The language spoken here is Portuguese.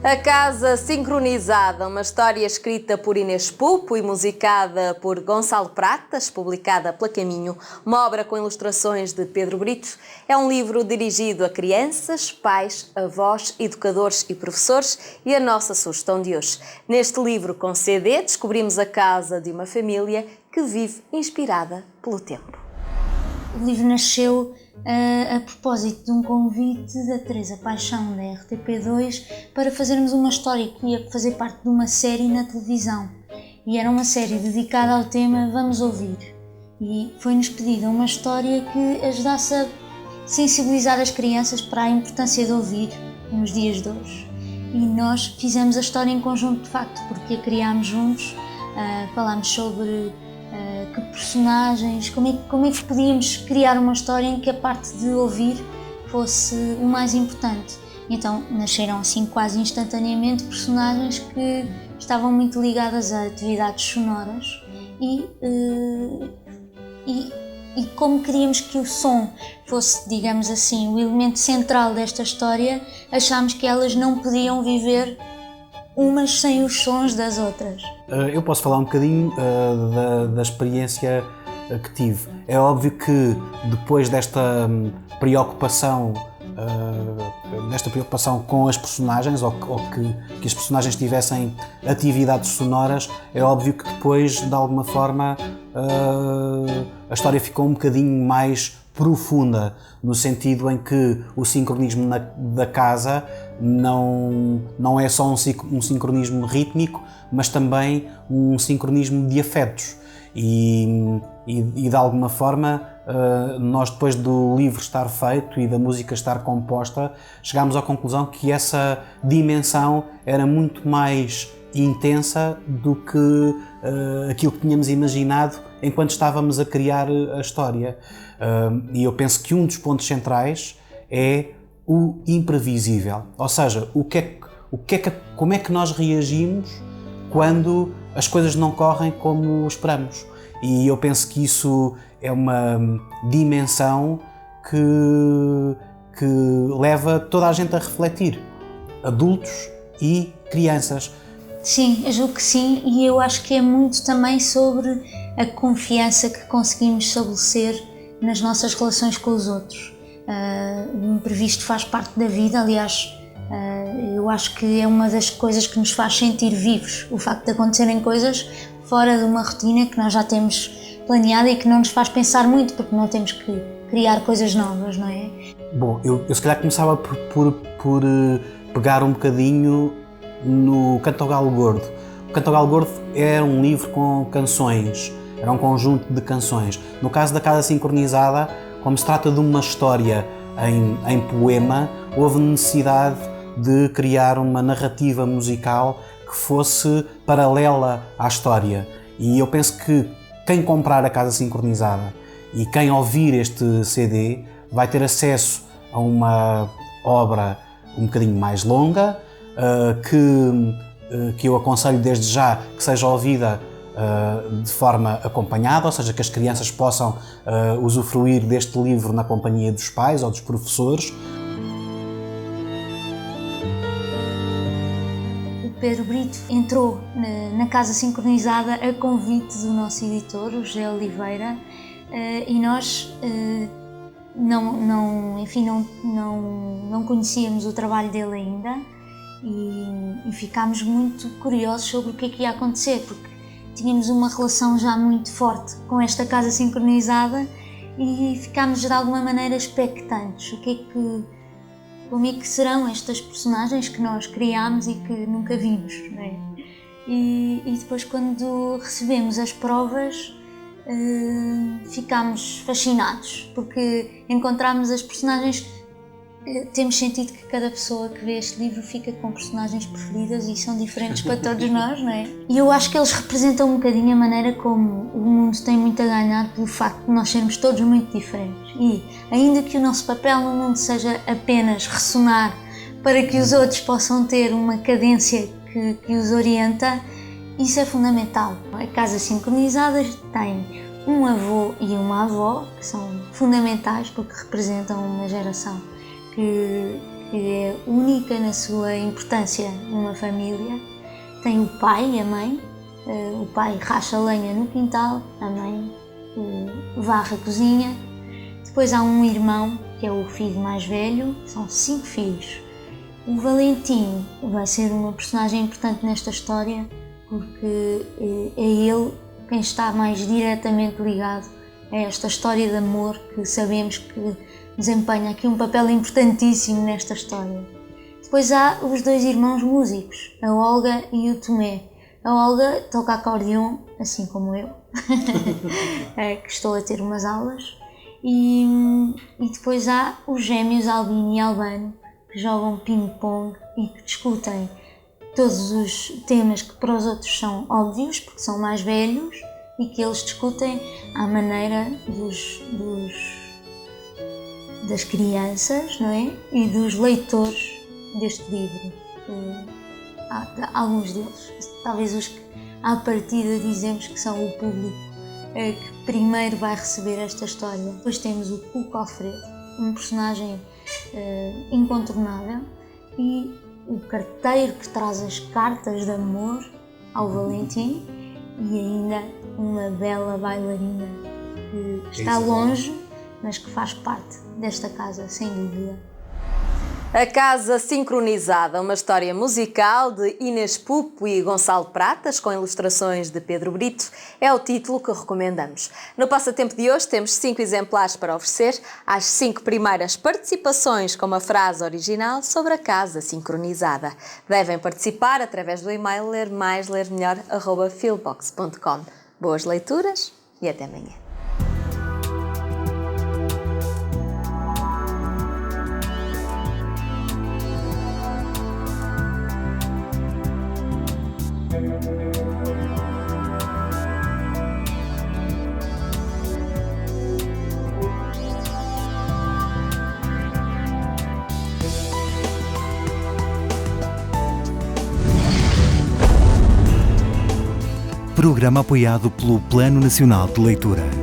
A Casa Sincronizada, uma história escrita por Inês Pupo e musicada por Gonçalo Pratas, publicada pela Caminho, uma obra com ilustrações de Pedro Brito, é um livro dirigido a crianças, pais, avós, educadores e professores e a nossa sugestão de hoje. Neste livro com CD descobrimos a casa de uma família que vive inspirada pelo tempo. O livro nasceu a propósito de um convite da Teresa Paixão, da RTP2, para fazermos uma história que ia fazer parte de uma série na televisão. E era uma série dedicada ao tema Vamos Ouvir. E foi-nos pedida uma história que ajudasse a sensibilizar as crianças para a importância de ouvir nos dias de hoje. E nós fizemos a história em conjunto, de facto, porque a criámos juntos, falámos sobre que personagens, como é que podíamos criar uma história em que a parte de ouvir fosse o mais importante. Então nasceram assim quase instantaneamente personagens que estavam muito ligadas a atividades sonoras e como queríamos que o som fosse, digamos assim, o elemento central desta história, achámos que elas não podiam viver umas sem os sons das outras. Eu posso falar um bocadinho da experiência que tive. É óbvio que depois desta preocupação com as personagens, ou que as personagens tivessem atividades sonoras, é óbvio que depois, de alguma forma, a história ficou um bocadinho mais profunda, no sentido em que o sincronismo da casa não é só um sincronismo rítmico, mas também um sincronismo de afetos. E de alguma forma, nós, depois do livro estar feito e da música estar composta, chegámos à conclusão que essa dimensão era muito mais intensa do que aquilo que tínhamos imaginado enquanto estávamos a criar a história. E eu penso que um dos pontos centrais é o imprevisível, ou seja, como é que nós reagimos quando as coisas não correm como esperamos. E eu penso que isso é uma dimensão que leva toda a gente a refletir, adultos e crianças. Sim, eu julgo que sim, e eu acho que é muito também sobre a confiança que conseguimos estabelecer nas nossas relações com os outros. O imprevisto faz parte da vida, aliás, eu acho que é uma das coisas que nos faz sentir vivos, o facto de acontecerem coisas fora de uma rotina que nós já temos planeada e que não nos faz pensar muito, porque não temos que criar coisas novas, não é? Bom, eu se calhar começava por pegar um bocadinho no Canto ao Galo Gordo. O Canto ao Galo Gordo era um livro com canções, era um conjunto de canções. No caso da Casa Sincronizada, como se trata de uma história em poema, houve necessidade de criar uma narrativa musical que fosse paralela à história. E eu penso que quem comprar a Casa Sincronizada e quem ouvir este CD vai ter acesso a uma obra um bocadinho mais longa, que eu aconselho desde já que seja ouvida de forma acompanhada, ou seja, que as crianças possam usufruir deste livro na companhia dos pais ou dos professores. O Pedro Brito entrou na Casa Sincronizada a convite do nosso editor, o José Oliveira, e nós não conhecíamos o trabalho dele ainda e ficámos muito curiosos sobre o que ia acontecer, porque tínhamos uma relação já muito forte com esta Casa Sincronizada e ficámos de alguma maneira expectantes. Como é que serão estas personagens que nós criámos e que nunca vimos, não é? E depois, quando recebemos as provas, ficámos fascinados, porque encontramos as personagens. Temos sentido que cada pessoa que vê este livro fica com personagens preferidas e são diferentes para todos nós, não é? E eu acho que eles representam um bocadinho a maneira como o mundo tem muito a ganhar pelo facto de nós sermos todos muito diferentes. E ainda que o nosso papel no mundo seja apenas ressonar para que os outros possam ter uma cadência que os orienta, isso é fundamental. A Casa Sincronizada tem um avô e uma avó que são fundamentais porque representam uma geração que que é única na sua importância numa família. Tem o pai e a mãe. O pai racha lenha no quintal, a mãe varre a cozinha. Depois há um irmão, que é o filho mais velho, são 5 filhos. O Valentim vai ser uma personagem importante nesta história porque é ele quem está mais diretamente ligado a esta história de amor que sabemos que desempenha aqui um papel importantíssimo nesta história. Depois há os 2 irmãos músicos, a Olga e o Tomé. A Olga toca acordeon, assim como eu, que estou a ter umas aulas. E depois há os gêmeos Albino e Albano, que jogam ping-pong e que discutem todos os temas que para os outros são óbvios, porque são mais velhos, e que eles discutem à maneira das crianças, não é? E dos leitores deste livro. Alguns deles, talvez os que à partida dizemos que são o público que primeiro vai receber esta história. Depois temos o Cuco Alfredo, um personagem incontornável, e o carteiro que traz as cartas de amor ao Valentim, e ainda uma bela bailarina que está longe, mas que faz parte desta casa, sem dúvida. A Casa Sincronizada, uma história musical de Inês Pupo e Gonçalo Pratas, com ilustrações de Pedro Brito, é o título que recomendamos. No passatempo de hoje temos 5 exemplares para oferecer às 5 primeiras participações com uma frase original sobre a Casa Sincronizada. Devem participar através do e-mail lermais-lermelhor@filbox.com. Boas leituras e até amanhã. Programa apoiado pelo Plano Nacional de Leitura.